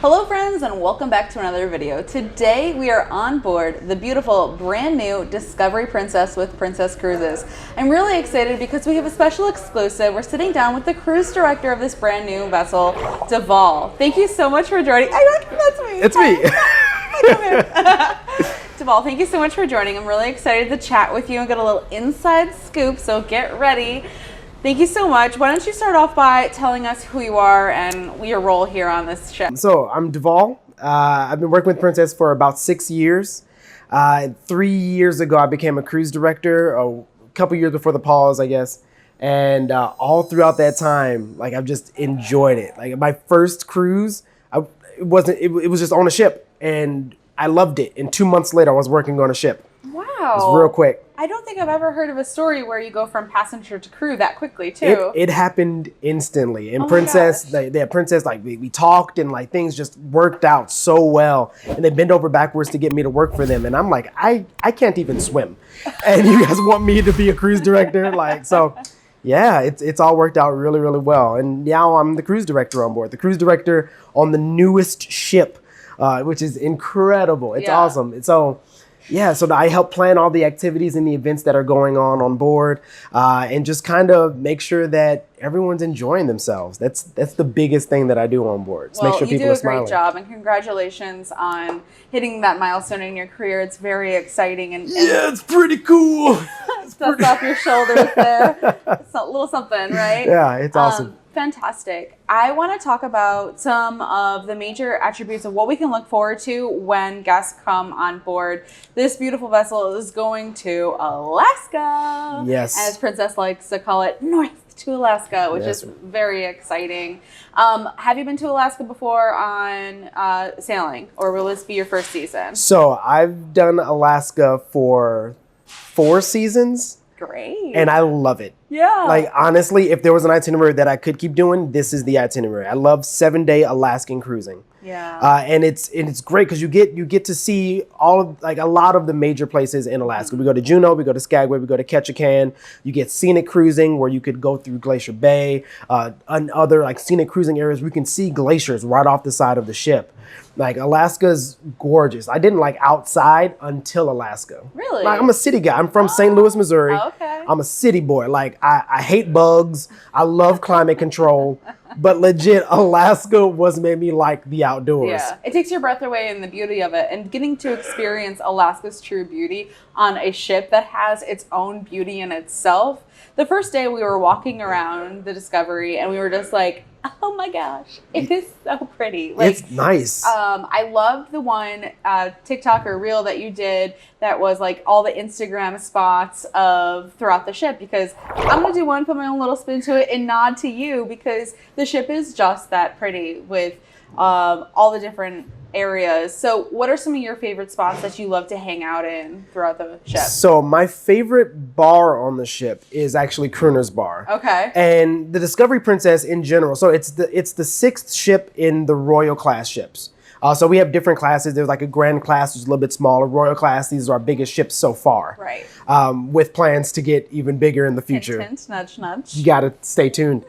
Hello friends and welcome back to another video. Today we are on board the beautiful brand new Discovery Princess with Princess Cruises. I'm really excited because we have a special exclusive. We're sitting down with the cruise director of this brand new vessel, Deval. Thank you so much for joining. That's me. It's me. Deval, thank you so much for joining. I'm really excited to chat with you and get a little inside scoop, so get ready. Thank you so much. Why don't you start off by telling us who you are and your role here on this ship? So I'm Deval. I've been working with Princess for about 6 years. 3 years ago, I became a cruise director, a couple years before the pause, I guess. And all throughout that time, like, I've just enjoyed it. Like, my first cruise, it was just on a ship, and I loved it. And 2 months later, I was working on a ship. Wow. It was real quick. I don't think I've ever heard of a story where you go from passenger to crew that quickly, too. It happened instantly. And Princess, we talked, and like things just worked out so well. And they bent over backwards to get me to work for them. And I'm like, I can't even swim. And you guys want me to be a cruise director? Yeah, it's all worked out really, really well. And now I'm the cruise director on board. The cruise director on the newest ship, which is incredible. It's awesome. So I help plan all the activities and the events that are going on board, and just kind of make sure that everyone's enjoying themselves. That's the biggest thing that I do on board. Well, make sure people you do are a great smiling. job, and congratulations on hitting that milestone in your career. It's very exciting. And yeah, it's pretty cool. Dust off your shoulders there. It's a little something, right? Yeah, it's awesome. Fantastic. I want to talk about some of the major attributes of what we can look forward to when guests come on board. This beautiful vessel is going to Alaska. Yes. As Princess likes to call it, north to Alaska, which is very exciting. Have you been to Alaska before on sailing, or will this be your first season? So I've done Alaska for 4 seasons. Great. And I love it. Yeah. Like, honestly, if there was an itinerary that I could keep doing, this is the itinerary. I love 7-day Alaskan cruising. Yeah. And it's great because you get to see a lot of the major places in Alaska. We go to Juneau, we go to Skagway, we go to Ketchikan. You get scenic cruising where you could go through Glacier Bay, and other like scenic cruising areas. We can see glaciers right off the side of the ship. Like, Alaska's gorgeous. I didn't like outside until Alaska. Really? Like, I'm a city guy. I'm from St. Louis, Missouri. Okay. I'm a city boy. Like, I hate bugs. I love climate control. But legit, Alaska made me like the outdoors. Yeah, it takes your breath away and the beauty of it. And getting to experience Alaska's true beauty on a ship that has its own beauty in itself. The first day we were walking around the Discovery and we were just like, oh my gosh, it is so pretty. Like, it's nice. I loved the one TikTok or reel that you did that was like all the Instagram spots of throughout the ship, because I'm going to do one, put my own little spin to it and nod to you because the ship is just that pretty with all the different areas. So what are some of your favorite spots that you love to hang out in throughout the ship? So my favorite bar on the ship is actually Crooner's Bar. Okay. And the Discovery Princess in general. So it's the 6th ship in the Royal class ships. So we have different classes. There's like a Grand class, which is a little bit smaller. Royal class, these are our biggest ships so far. Right. With plans to get even bigger in the future. Hint, hint, nudge, nudge. You got to stay tuned.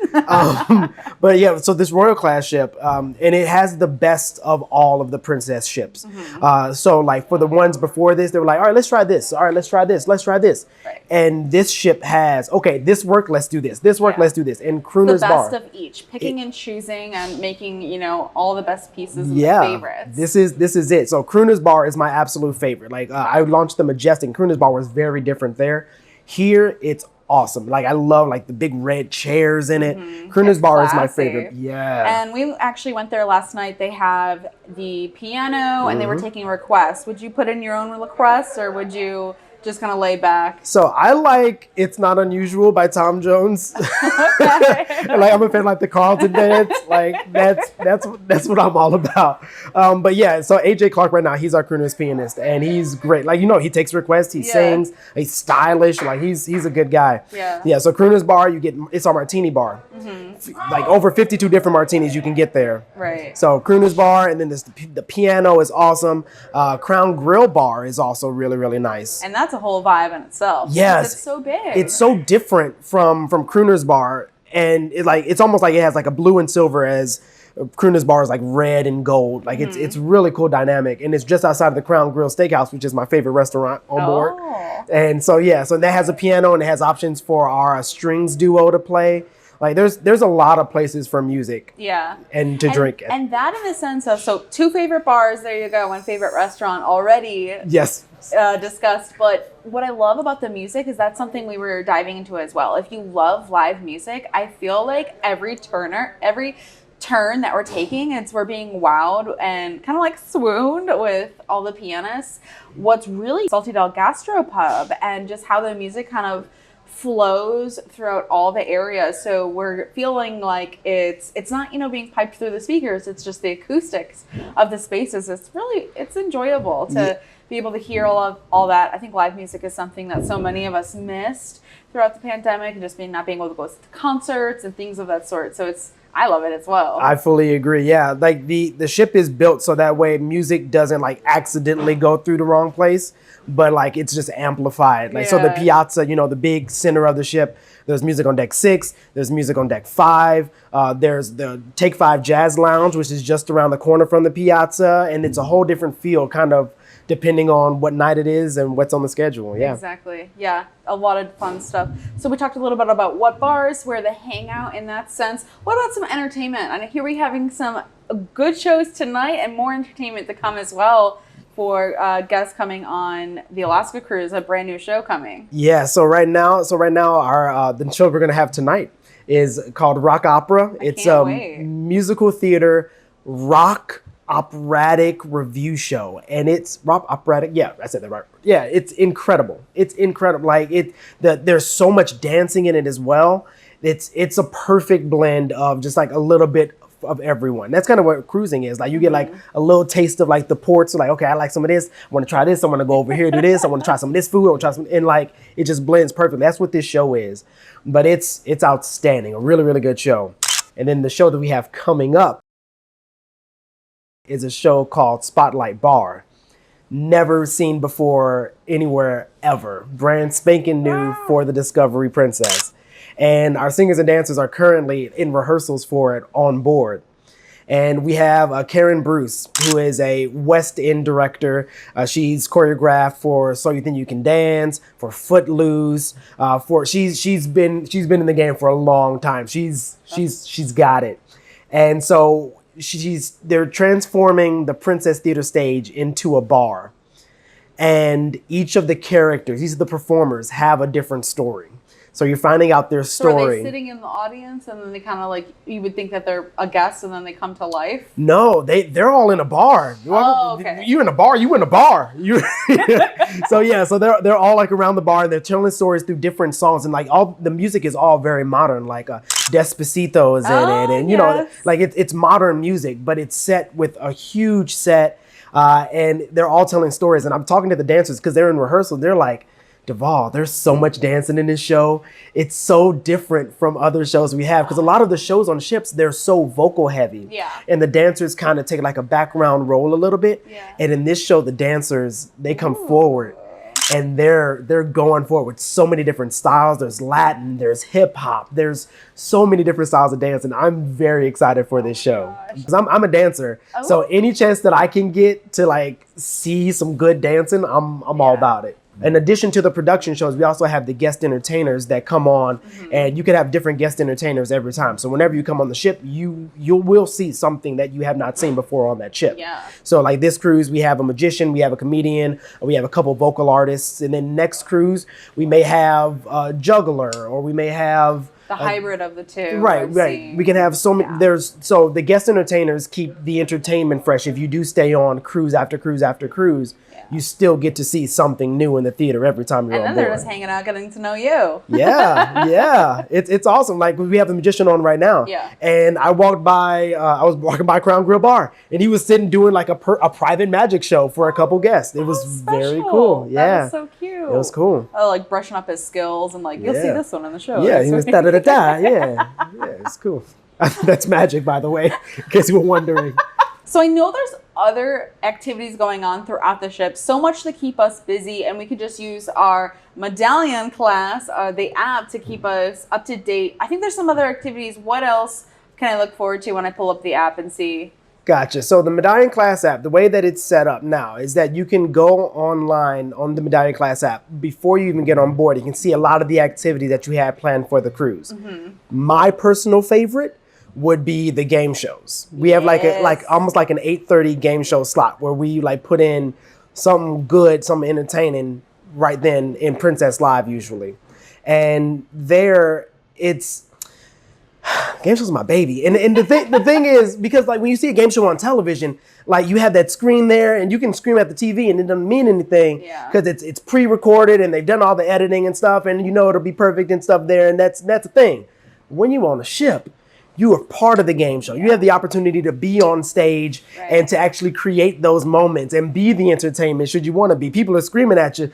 But yeah, so this Royal class ship, and it has the best of all of the Princess ships. Mm-hmm. So like for the ones before this, they were like, all right, let's try this. All right, let's try this. Let's try this. Right. And this ship has, okay, this worked, let's do this. This worked, let's do this. And Crooner's Bar. The best of each. Picking and choosing and making, all the best pieces and the favorites. This is it. So Crooner's Bar is my absolute favorite. Like, I launched the Majestic. Crooner's Bar was very different there. Here, it's awesome. Like, I love like the big red chairs in it. Mm-hmm. Crooner's Bar is my favorite. Yeah. And we actually went there last night. They have the piano and they were taking requests. Would you put in your own requests, or would you just kind of lay back? So I like It's Not Unusual by Tom Jones. Like, I'm a fan like the Carlton dance. Like, that's what I'm all about. But yeah, so AJ Clark right now, he's our crooner's pianist and he's great. Like, he takes requests, he sings, he's stylish, like he's a good guy. Yeah, so Crooner's Bar, it's our martini bar. Mm-hmm. Like over 52 different martinis you can get there. Right. So Crooner's Bar, and then the piano is awesome. Crown Grill Bar is also really, really nice. And that's a whole vibe in itself. Yes. It's so big. It's so different from Crooner's Bar, and it's almost like it has like a blue and silver as Kruner's bar is like red and gold. Like it's really cool dynamic, and it's just outside of the Crown Grill Steakhouse, which is my favorite restaurant on board. And so so that has a piano and it has options for our strings duo to play. Like there's a lot of places for music, and to drink. And that in the sense of, so 2 favorite bars, there you go, 1 favorite restaurant already. Yes. Discussed. But what I love about the music is that's something we were diving into as well. If you love live music, I feel like every turn that we're taking, we're being wowed and kind of like swooned with all the pianists. What's really Salty Dog Gastropub and just how the music kind of flows throughout all the areas. So we're feeling like it's not, being piped through the speakers. It's just the acoustics of the spaces. It's enjoyable to be able to hear all that. I think live music is something that so many of us missed throughout the pandemic, and just not being able to go to concerts and things of that sort. So I love it as well. I fully agree. Yeah, like the ship is built so that way music doesn't like accidentally go through the wrong place, but like it's just amplified. Like so the piazza, the big center of the ship, there's music on deck 6, there's music on deck 5. There's the Take 5 Jazz Lounge, which is just around the corner from the piazza, and it's a whole different feel, kind of depending on what night it is and what's on the schedule. Yeah. Exactly. Yeah. A lot of fun stuff. So we talked a little bit about what bars, where they hang out in that sense. What about some entertainment? And here we're having some good shows tonight and more entertainment to come as well for guests coming on the Alaska cruise, a brand new show coming. Yeah. So right now our the show we're going to have tonight is called Rock Opera. It's a musical theater rock operatic review show, and it's operatic. Yeah, I said that right. Yeah, it's incredible. It's incredible. Like there's so much dancing in it as well. It's a perfect blend of just like a little bit of everyone. That's kind of what cruising is. Like you get like a little taste of like the ports. So like, okay, I like some of this. I want to try this. I want to go over here, do this. I want to try some of this food. I want to try some, and like it just blends perfectly. That's what this show is. But it's outstanding. A really, really good show. And then the show that we have coming up is a show called Spotlight Bar. Never seen before anywhere ever. Brand spanking new for the Discovery Princess. And our singers and dancers are currently in rehearsals for it on board. And we have Karen Bruce, who is a West End director. She's choreographed for So You Think You Can Dance, for Footloose. She's been in the game for a long time. She's got it. And so they're transforming the Princess Theater stage into a bar, and each of the characters, these are the performers, have a different story. So you're finding out their story. So are they sitting in the audience and then they kind of like, you would think that they're a guest and then they come to life? No, they're all in a bar. Okay. You're in a bar. You in a bar. So they're all like around the bar. And they're telling stories through different songs, and like all the music is all very modern. Like Despacito is in it, and like it's modern music, but it's set with a huge set, and they're all telling stories. And I'm talking to the dancers because they're in rehearsal. They're like, Deval, there's so much dancing in this show. It's so different from other shows we have, because a lot of the shows on ships, they're so vocal heavy. Yeah. And the dancers kind of take like a background role a little bit. Yeah. And in this show, the dancers, they come forward, and they're going forward with so many different styles. There's Latin, there's hip hop, there's so many different styles of dance, and I'm very excited for this show. Because I'm a dancer. So any chance that I can get to like see some good dancing, I'm all about it. In addition to the production shows, we also have the guest entertainers that come on, and you can have different guest entertainers every time. So whenever you come on the ship, you will see something that you have not seen before on that ship. Yeah. So like this cruise, we have a magician, we have a comedian, we have a couple vocal artists, and then next cruise, we may have a juggler, or we may have the hybrid of the two. Right. We can have so many. So the guest entertainers keep the entertainment fresh. If you do stay on cruise after cruise after cruise, you still get to see something new in the theater every time you're on board. And then they're just hanging out, getting to know you. Yeah. It's awesome. Like we have the magician on right now. Yeah. And I was walking by Crown Grill Bar, and he was sitting doing like a private magic show for a couple guests. It was very cool. Yeah. That is so cute. It was cool. Oh, like brushing up his skills, and like, you'll see this one in the show. Yeah, he was da-da-da-da. Yeah, it's cool. That's magic, by the way, in case you were wondering. So I know there's other activities going on throughout the ship, so much to keep us busy, and we could just use our medallion class, the app, to keep us up to date. I think there's some other activities. What else can I look forward to when I pull up the app and see? Gotcha. So the Medallion Class app, the way that it's set up now is that you can go online on the Medallion Class app before you even get on board. You can see a lot of the activity that you had planned for the cruise. My personal favorite would be the game shows. We have like almost like an 8:30 game show slot where we like put in something good, something entertaining right then in Princess Live usually. And there it's game shows are my baby. And the thing is, because like when you see a game show on television, like you have that screen there and you can scream at the TV and it doesn't mean anything because it's pre-recorded and they've done all the editing and stuff and you know it'll be perfect and stuff there, and that's a thing. When you're on a ship, you are part of the game show. You have the opportunity to be on stage and to actually create those moments and be the entertainment should you want to be. People are screaming at you.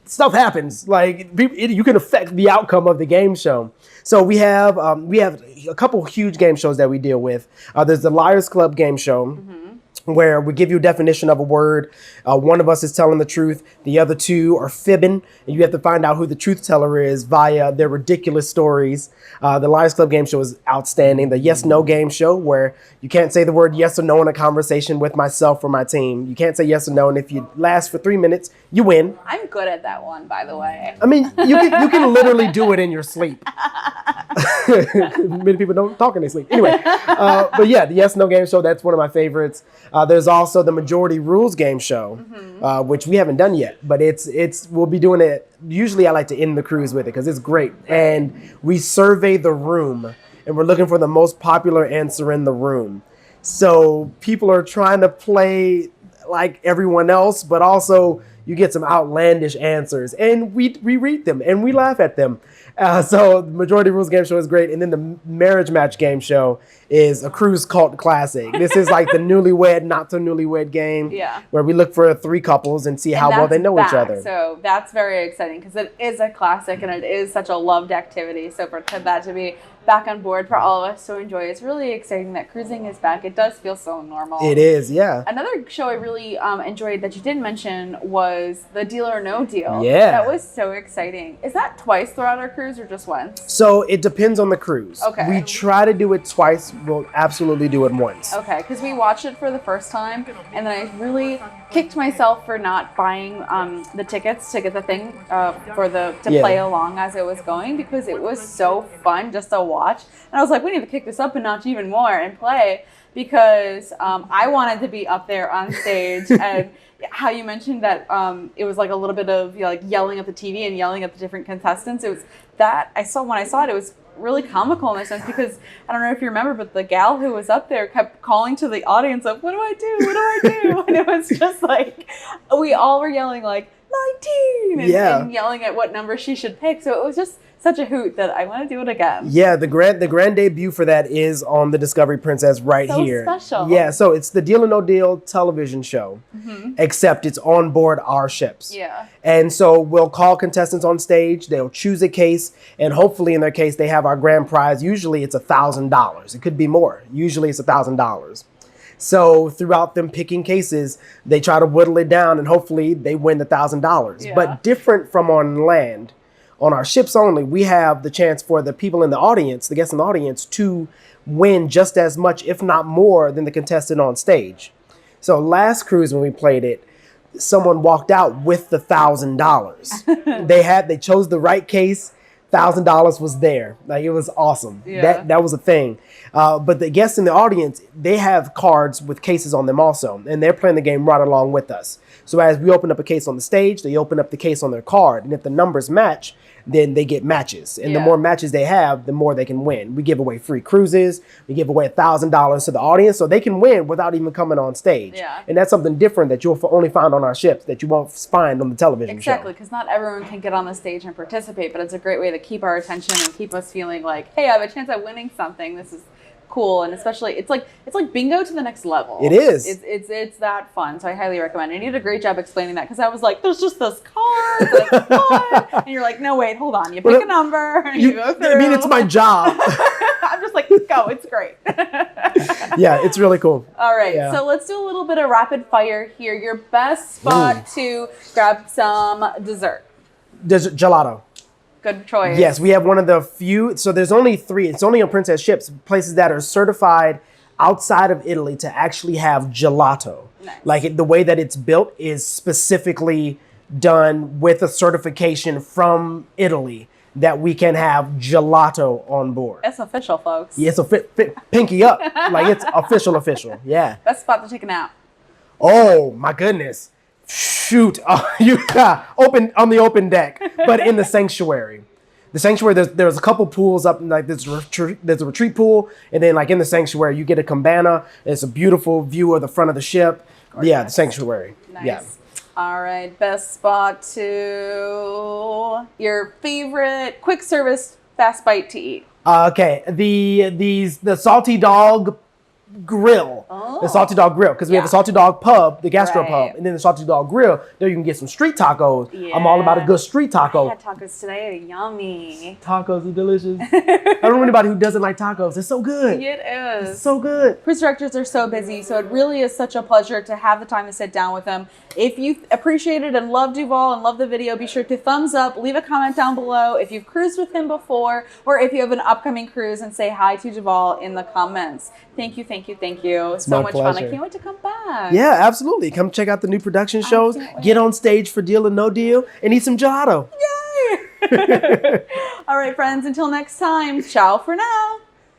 Stuff happens. Like you can affect the outcome of the game show. So we have a couple huge game shows that we deal with. There's the Liars Club game show. Where we give you a definition of a word. One of us is telling the truth. The other two are fibbing. And you have to find out who the truth teller is via their ridiculous stories. The Liars Club game show is outstanding. The Yes No game show, where you can't say the word yes or no in a conversation with myself or my team. You can't say yes or no. And if you last for 3 minutes, you win. I'm good at that one, by the way. I mean, you can literally do it in your sleep. Many people don't talk in their sleep. Anyway, but yeah, the Yes No game show, that's one of my favorites. There's also the Majority Rules game show, which we haven't done yet, but we'll be doing it. Usually I like to end the cruise with it because it's great. And we survey the room and we're looking for the most popular answer in the room. So people are trying to play like everyone else, but also you get some outlandish answers and we read them and we laugh at them. So the Majority Rules game show is great. And then the Marriage Match game show is a cruise cult classic. This is like the newlywed, not so newlywed game where we look for 3 couples and see how well they know each other. So that's very exciting because it is a classic and it is such a loved activity. So for that to be back on board for all of us to enjoy, it's really exciting that cruising is back. It does feel so normal. It is, yeah. Another show I really enjoyed that you didn't mention was the Deal or No Deal. Yeah. That was so exciting. Is that twice throughout our cruise or just once? So it depends on the cruise. Okay. We try to do it twice. We'll absolutely do it once. Okay, because we watched it for the first time, and then I really kicked myself for not buying the tickets to get the thing to play along as it was going, because it was so fun just to watch. And I was like, we need to kick this up a notch even more and play, because I wanted to be up there on stage. And how you mentioned that it was like a little bit of like yelling at the TV and yelling at the different contestants. It was that when I saw it, it was really comical in a sense, because I don't know if you remember, but the gal who was up there kept calling to the audience of, what do I do? What do I do? And it was just like, we all were yelling like 19 and yelling at what number she should pick. So it was just such a hoot that I want to do it again. Yeah, the grand debut for that is on the Discovery Princess here. So special. Yeah, so it's the Deal or No Deal television show, except it's on board our ships. Yeah. And so we'll call contestants on stage, they'll choose a case, and hopefully in their case they have our grand prize. Usually it's $1,000. It could be more. Usually it's $1,000. So throughout them picking cases, they try to whittle it down and hopefully they win the $1,000. Yeah. But different from on land, on our ships only, we have the chance for the people in the audience, the guests in the audience, to win just as much, if not more, than the contestant on stage. So last cruise when we played it, someone walked out with the $1,000. They chose the right case. $1,000 was there. Like, it was awesome. Yeah. That was a thing. But the guests in the audience, they have cards with cases on them also, and they're playing the game right along with us. So as we open up a case on the stage, they open up the case on their card, and if the numbers match, then they get matches. And the more matches they have, the more they can win. We give away free cruises. We give away $1,000 to the audience so they can win without even coming on stage. Yeah. And that's something different that you'll only find on our ships that you won't find on the television show. Exactly, because not everyone can get on the stage and participate, but it's a great way to keep our attention and keep us feeling like, hey, I have a chance at winning something. This is cool. And especially it's like bingo to the next level. It is. It's that fun. So I highly recommend it. And you did a great job explaining that, because I was like, there's just this card and it's fun. And you're like, no, wait, hold on. You pick a number and you go through. I mean, it's my job. I'm just like, go, it's great. Yeah, it's really cool. All right, so let's do a little bit of rapid fire here. Your best spot to grab some dessert. Gelato. Good choice. Yes, we have one of the few. So there's only 3. It's only on Princess ships, places that are certified outside of Italy to actually have gelato. Nice. Like the way that it's built is specifically done with a certification from Italy that we can have gelato on board. It's official, folks. Yeah, so pinky up. Like it's official. Yeah. Best spot to take a nap. Oh my goodness. Shoot. You open on the open deck, but in the sanctuary. The sanctuary, there's a couple pools up, like there's a retreat pool, and then like in the sanctuary, you get a cabana. It's a beautiful view of the front of the ship. Gorgeous. Yeah, the sanctuary. Nice. Yeah. All right, best spot to your favorite quick service fast bite to eat. Okay, the Salty Dog Grill. Oh. The Salty Dog Grill, because we have the Salty Dog Pub, the gastro Right. pub, and then the Salty Dog Grill. There you can get some street tacos. Yeah. I'm all about a good street taco. I had tacos today. Yummy. Tacos are delicious. I don't know anybody who doesn't like tacos. It's so good. It is. It's so good. Cruise directors are so busy, so it really is such a pleasure to have the time to sit down with them. If you appreciated and love DuVaul and love the video, be sure to thumbs up, leave a comment down below if you've cruised with him before, or if you have an upcoming cruise, and say hi to DuVaul in the comments. Thank you. So my much fun. I pleasure. can't wait to come back. Yeah, absolutely. Come check out the new production shows. can't wait. Get on stage for Deal or No Deal and eat some gelato. Yay! All right, friends, until next time, ciao for now.